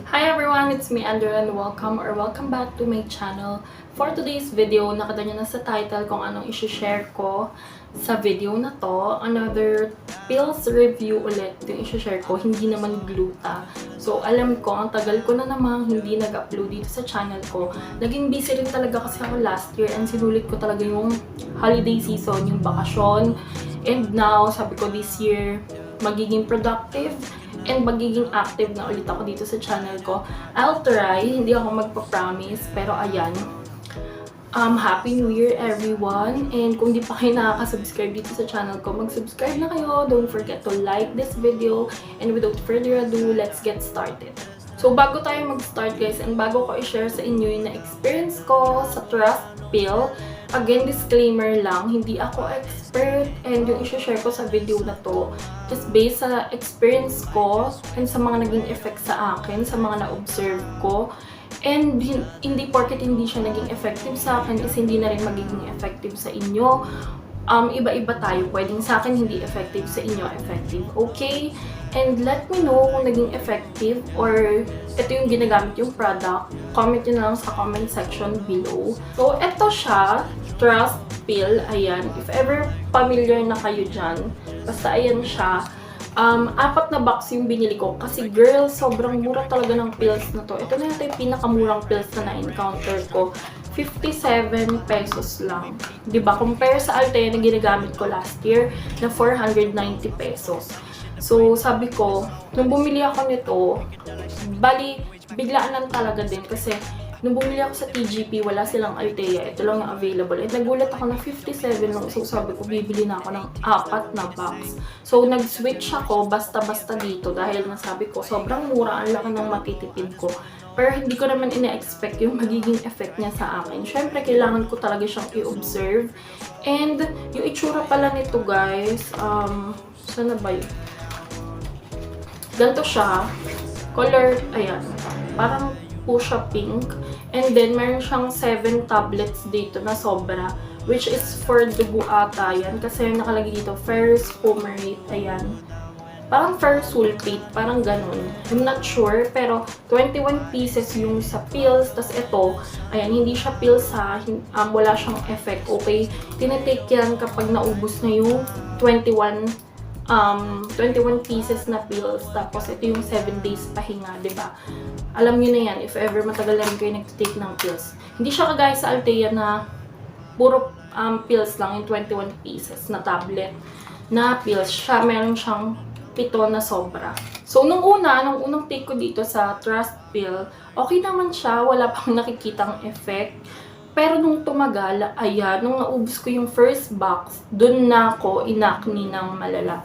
Hi everyone, it's me Andrew and welcome back to my channel. For today's video, nakita niyo na sa title kung anong isi-share ko sa video na to. Another pills review ulit yung isi-share ko, hindi naman gluta. So alam ko, ang tagal ko na namang hindi nag-upload dito sa channel ko. Naging busy rin talaga kasi ako last year and sinulit ko talaga yung holiday season, yung bakasyon. And now, sabi ko this year, magiging productive and magiging active na ulit ako dito sa channel ko. I'll try, hindi ako magpa-promise, pero ayan. Happy New Year everyone! And kung di pa kayo nakaka-subscribe dito sa channel ko, mag-subscribe na kayo. Don't forget to like this video. And without further ado, let's get started. So bago tayo mag-start guys, and bago ko i-share sa inyo yung na-experience ko sa Trust Pill, again, disclaimer lang, hindi ako expert and yung i-share ko sa video na to is based sa experience ko and sa mga naging effect sa akin, sa mga na-observe ko. And hindi porket hindi siya naging effective sa akin is hindi na rin magiging effective sa inyo. Iba-iba tayo. Pwedeng sa akin hindi effective, sa inyo effective. Okay? And let me know kung naging effective or ito yung ginagamit yung product. Comment nyo na lang sa comment section below. So, ito siya. Trust Pill. Ayan. If ever familiar na kayo dyan, basta ayan siya. 4 na box yung binili ko. Kasi girl, sobrang mura talaga ng pills na to. Ito na yung pinakamurang pills na na-encounter ko. 57 pesos lang. Diba? Compare sa Altea na ginagamit ko last year na 490 pesos. So, sabi ko, nung bumili ako nito, bali, biglaan lang talaga din kasi nung bumili ako sa TGP, wala silang Altea. Ito lang yung available. At nagulat ako na 57 lang. So, sabi ko, bibili na ako ng 4 na box. So, nag-switch ako basta-basta dito dahil nasabi ko, sobrang mura, ang laki ng matitipid ko. Pero hindi ko naman ina-expect yung magiging effect niya sa akin. Siyempre, kailangan ko talaga siyang i-observe. And, yung itsura pala nito, guys, saan na ba yun? Ganito siya. Color, ayan. Parang po siya pink. And then, meron siyang 7 tablets dito na sobra. Which is for dugo ata yan. Kasi nakalagay dito, ferrous fumarate. Ayan. Parang ferrous sulfate. Parang ganun. I'm not sure. Pero, 21 pieces yung sa pills. Tapos ito, ayan, hindi siya pills ha. Wala siyang effect. Okay? Tinatake yan kapag naubos na yung 21 pieces na pills. Tapos, ito yung 7 days pahinga, ba diba? Alam nyo na yan, if ever matagal na rin kayo nag-take ng pills. Hindi siya kagaya sa Altea na puro pills lang, yung 21 pieces na tablet na pills. Siya, meron siyang 7 na sobra. So, nung unang take ko dito sa Trust Pill, okay naman siya, wala pang nakikitang effect. Pero nung tumagal, ayan, nung naubos ko yung first box, dun na ako inacne ng malala.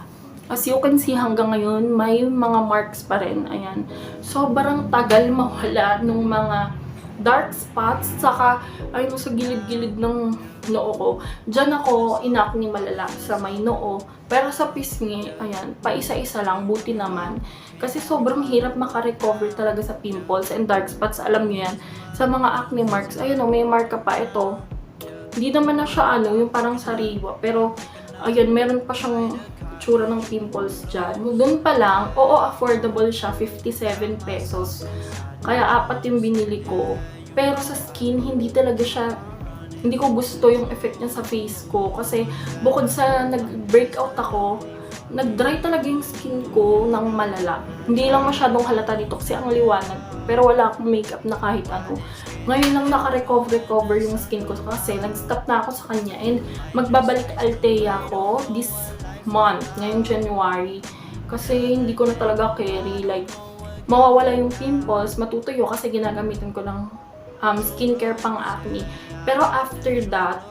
As you can see, hanggang ngayon, may mga marks pa rin. Ayan. Sobrang tagal mawala nung mga dark spots. Saka, ayun, sa gilid-gilid ng noo ko. Diyan ako inacne malala sa may noo. Pero sa pisngi, ayan, paisa-isa lang. Buti naman. Kasi sobrang hirap makarecover talaga sa pimples and dark spots. Alam niyo yan. Sa mga acne marks, ayun o, may marka pa ito. Hindi naman na siya yung parang sariwa. Pero, ayun, meron pa siyang tsura ng pimples dyan. Doon pa lang, oo, affordable siya, 57 pesos. Kaya 4 yung binili ko. Pero sa skin, hindi talaga siya, hindi ko gusto yung effect niya sa face ko. Kasi bukod sa nag-breakout ako, nag-dry talaga yung skin ko ng malala. Hindi lang masyadong halata dito kasi ang liwanag. Pero wala akong makeup na kahit ano. Ngayon lang naka-recover yung skin ko kasi nag-stop na ako sa kanya. And magbabalik Altea ko this month, ngayong January. Kasi hindi ko na talaga carry. Like, mawawala yung pimples, matutuyo kasi ginagamitan ko ng skincare pang acne. Pero after that,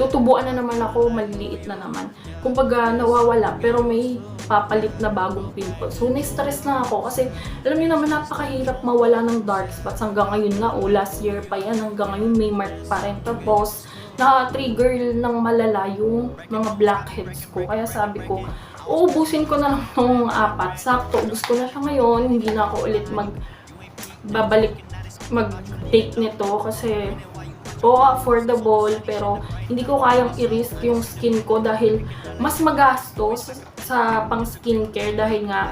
tutubuan na naman ako, maliliit na naman. Kumbaga, nawawala, pero may papalit na bagong pimples. So, na-stress na ako kasi, alam niyo naman, napakahirap mawala ng dark spots. Hanggang ngayon na, last year pa yan, hanggang ngayon may mark pa rin. Tapos, na-trigger ng malala yung mga blackheads ko. Kaya sabi ko, uubusin ko na lang ng 4. Sakto, ubus ko na siya ngayon. Hindi na ako ulit mag-take nito kasi affordable, pero hindi ko kayang i-risk yung skin ko dahil mas magastos sa pang skincare dahil nga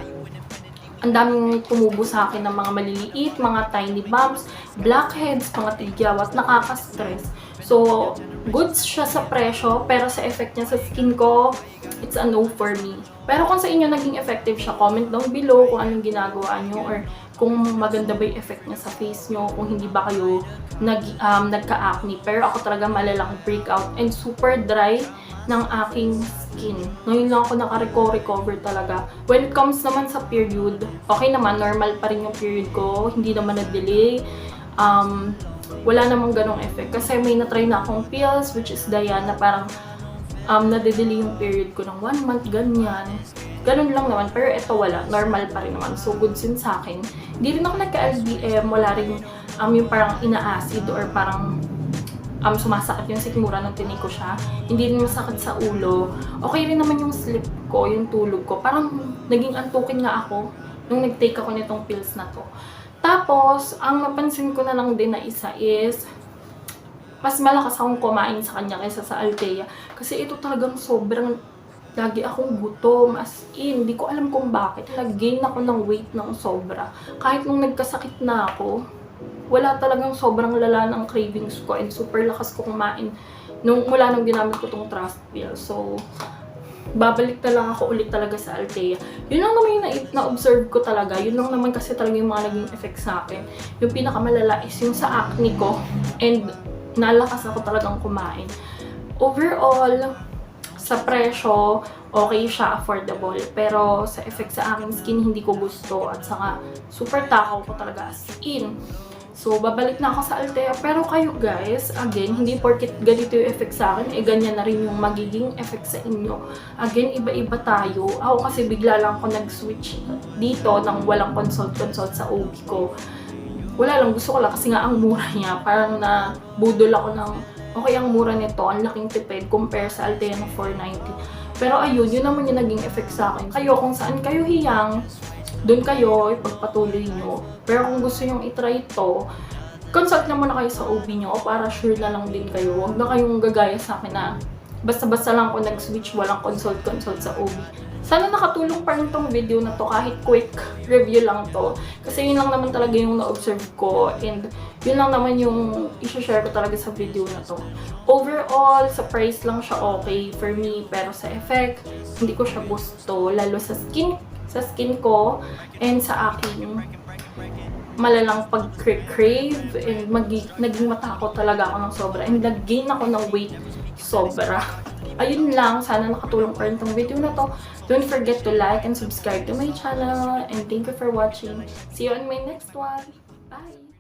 ang daming tumubo sa akin ng mga maliliit, mga tiny bumps, blackheads, mga tigyawat, nakaka-stress. So, goods siya sa presyo, pero sa effect niya sa skin ko, it's a no for me. Pero kung sa inyo naging effective siya, comment down below kung anong ginagawa nyo or kung maganda ba yung effect niya sa face nyo, kung hindi ba kayo nagka-acne. Pero ako talaga malalaking breakout and super dry ng aking skin. Ngayon lang ako naka-recover talaga. When it comes naman sa period, okay naman, normal pa rin yung period ko, hindi naman na-delay. Wala namang ganong effect. Kasi may na-try na akong pills, which is Diana, parang nade-delay yung period ko ng 1 month, ganyan. Ganun lang naman, pero ito wala. Normal pa rin naman. So, good sin sa akin. Hindi rin ako nagka-LBM, wala rin yung parang ina-acid or parang sumasakit yung sikmura nung tinig ko siya. Hindi rin masakit sa ulo. Okay rin naman yung sleep ko, yung tulog ko. Parang naging antukin nga ako nung nag-take ako nitong pills na to. Tapos, ang napansin ko na lang din na isa is, mas malakas akong kumain sa kanya kaysa sa Althea. Kasi ito talagang sobrang lagi akong gutom. As in, hindi ko alam kung bakit. Nag-gain ako ng weight ng sobra. Kahit nung nagkasakit na ako, wala talagang sobrang lala ng cravings ko and super lakas ko kumain mula nung ginamit ko tong trust pill. So, babalik na lang ako ulit talaga sa Althea. Yun lang naman yung na-observe ko talaga. Yun lang naman kasi talaga yung mga naging effect sa akin. Yung pinakamalala is yung sa acne ko and nalakas ako talagang kumain. Overall, sa presyo, okay siya, affordable. Pero sa effect sa aking skin, hindi ko gusto. At saka, super takaw ko talaga as in. So, babalik na ako sa Althea. Pero kayo guys, again, hindi porket ganito yung effect sa akin, ganyan na rin yung magiging effect sa inyo. Again, iba-iba tayo. Ako kasi bigla lang ako nag-switch dito nang walang consult sa OB ko. Wala lang, gusto ko lang kasi nga ang mura niya. Parang nabudol ako ng, okay, ang mura nito, ang laking tipid compare sa Althea na 490. Pero ayun, yun naman yung naging effect sa akin. Kayo, kung saan kayo hiyang, doon kayo, ipagpatuloy nyo. Pero kung gusto nyo itry ito, consult na muna kayo sa OB nyo para sure na lang din kayo. Huwag na kayong gagaya sa akin na basta-basta lang ako nag-switch, walang consult sa OB. Sana nakatulong pa rin tong video na to, kahit quick review lang to. Kasi yun lang naman talaga yung na-observe ko and yun lang naman yung i-share ko talaga sa video na to. Overall, sa price lang siya okay for me, pero sa effect, hindi ko siya gusto. Lalo sa skin ko and sa aking malalang pag-crave and naging matakot talaga ako ng sobra and nag-gain ako ng weight sobra. Ayun lang, sana nakatulong pa rin tong video na to. Don't forget to like and subscribe to my channel and thank you for watching. See you on my next one. Bye!